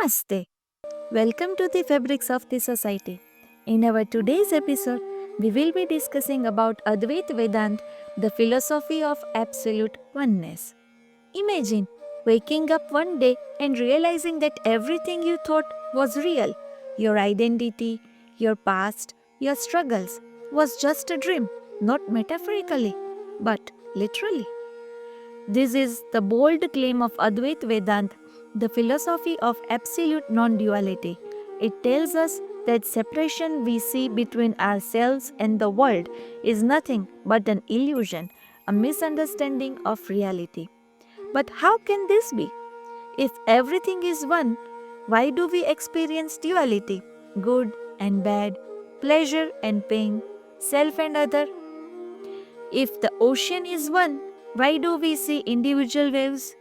Namaste. Welcome to the Fabrics of the Society. In our today's episode, we will be discussing about Advaita Vedanta, the philosophy of absolute oneness. Imagine waking up one day and realizing that everything you thought was real, your identity, your past, your struggles, was just a dream, not metaphorically, but literally. This is the bold claim of Advaita Vedanta, the philosophy of absolute non-duality. It tells us that separation we see between ourselves and the world is nothing but an illusion, a misunderstanding of reality. But how can this be? If everything is one, why do we experience duality, good and bad, pleasure and pain, self and other? If the ocean is one, why do we see individual waves?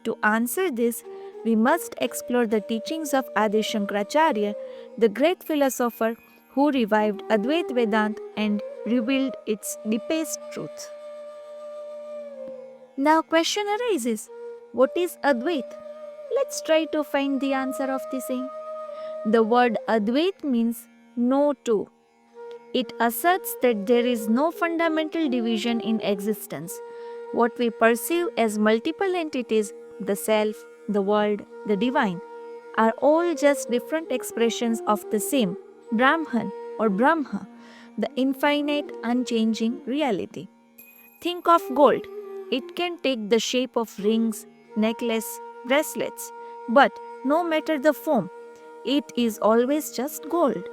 To answer this, we must explore the teachings of Adi Shankaracharya, the great philosopher who revived Advaita Vedanta and revealed its deepest truth. Now question arises, what is Advaita? Let's try to find the answer of the same. The word Advaita means no two. It asserts that there is no fundamental division in existence. What we perceive as multiple entities, the self, the world, the divine, are all just different expressions of the same Brahman or Brahma, the infinite, unchanging reality. Think of gold. It can take the shape of rings, necklace, bracelets, but no matter the form, it is always just gold.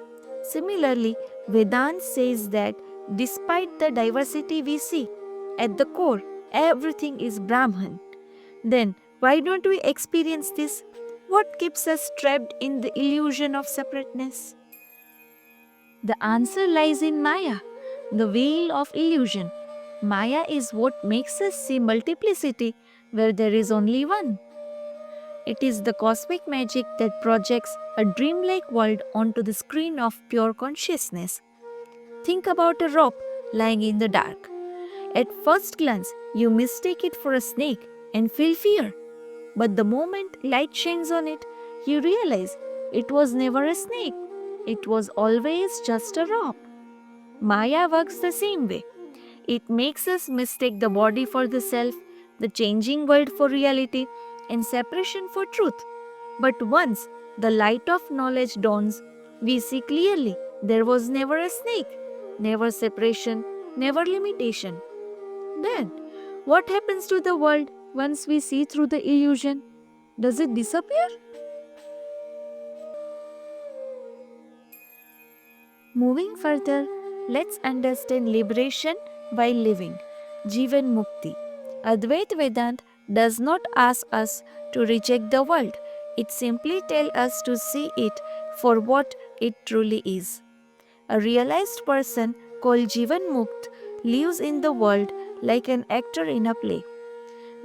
Similarly, Vedanta says that despite the diversity we see, at the core, everything is Brahman. Then, why don't we experience this? What keeps us trapped in the illusion of separateness? The answer lies in Maya, the veil of illusion. Maya is what makes us see multiplicity where there is only one. It is the cosmic magic that projects a dreamlike world onto the screen of pure consciousness. Think about a rope lying in the dark. At first glance, you mistake it for a snake and feel fear. But the moment light shines on it, you realize it was never a snake. It was always just a rope. Maya works the same way. It makes us mistake the body for the self, the changing world for reality, and separation for truth. But once the light of knowledge dawns, we see clearly there was never a snake, never separation, never limitation. Then, what happens to the world once we see through the illusion? Does it disappear? Moving further, let's understand liberation while living, Jivanmukti. Advaita Vedanta does not ask us to reject the world. It simply tells us to see it for what it truly is. A realized person called Jivanmukta lives in the world like an actor in a play.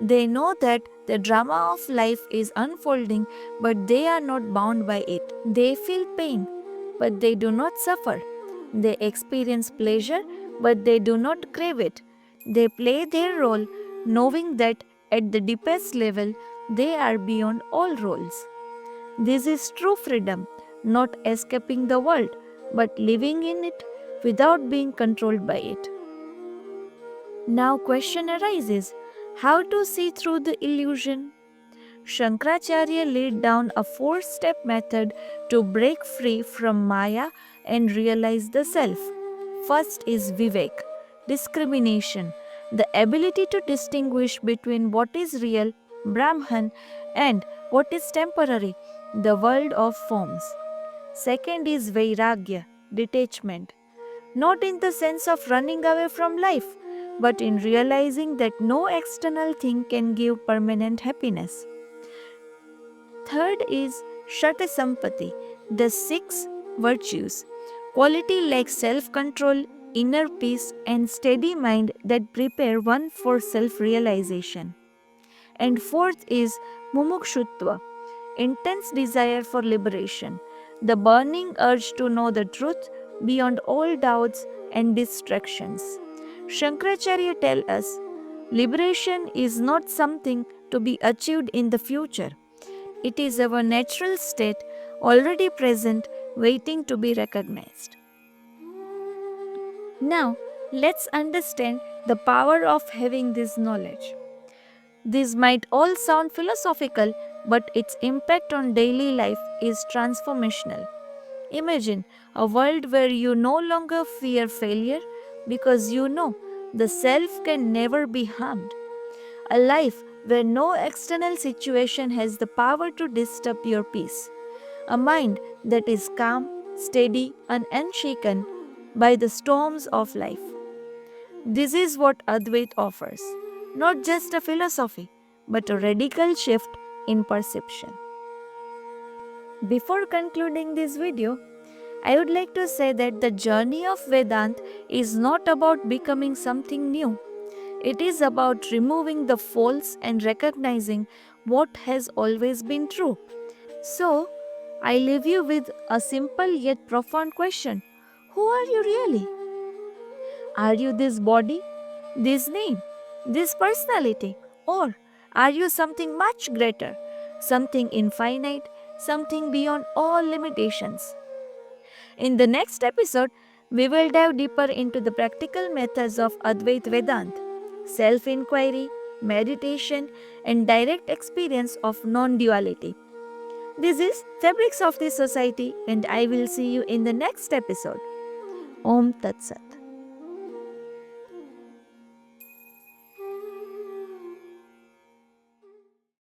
They know that the drama of life is unfolding, but they are not bound by it. They feel pain, but they do not suffer. They experience pleasure, but they do not crave it. They play their role, knowing that at the deepest level, they are beyond all roles. This is true freedom, not escaping the world, but living in it without being controlled by it. Now question arises, how to see through the illusion? Shankaracharya laid down a four-step method to break free from Maya and realize the self. First is Viveka, discrimination, the ability to distinguish between what is real, Brahman, and what is temporary, the world of forms. Second is Vairagya, detachment, not in the sense of running away from life, but in realizing that no external thing can give permanent happiness. Third is Shatsampatti, the six virtues, quality like self-control, inner peace, and steady mind that prepare one for self-realization. And fourth is Mumukshutva, intense desire for liberation, the burning urge to know the truth beyond all doubts and distractions. Shankaracharya tells us, liberation is not something to be achieved in the future. It is our natural state, already present, waiting to be recognized. Now, let's understand the power of having this knowledge. This might all sound philosophical, but its impact on daily life is transformational. Imagine a world where you no longer fear failure because you know the self can never be harmed. A life where no external situation has the power to disturb your peace. A mind that is calm, steady, and unshaken by the storms of life. This is what Advaita offers. Not just a philosophy, but a radical shift in perception. Before concluding this video, I would like to say that the journey of Vedanta is not about becoming something new. It is about removing the false and recognizing what has always been true. So, I leave you with a simple yet profound question. Who are you really? Are you this body, this name, this personality? Or are you something much greater, something infinite, something beyond all limitations? In the next episode, we will dive deeper into the practical methods of Advaita Vedanta, self inquiry, meditation, and direct experience of non duality. This is Fabrics of the Society, and I will see you in the next episode. Om Tat Sat.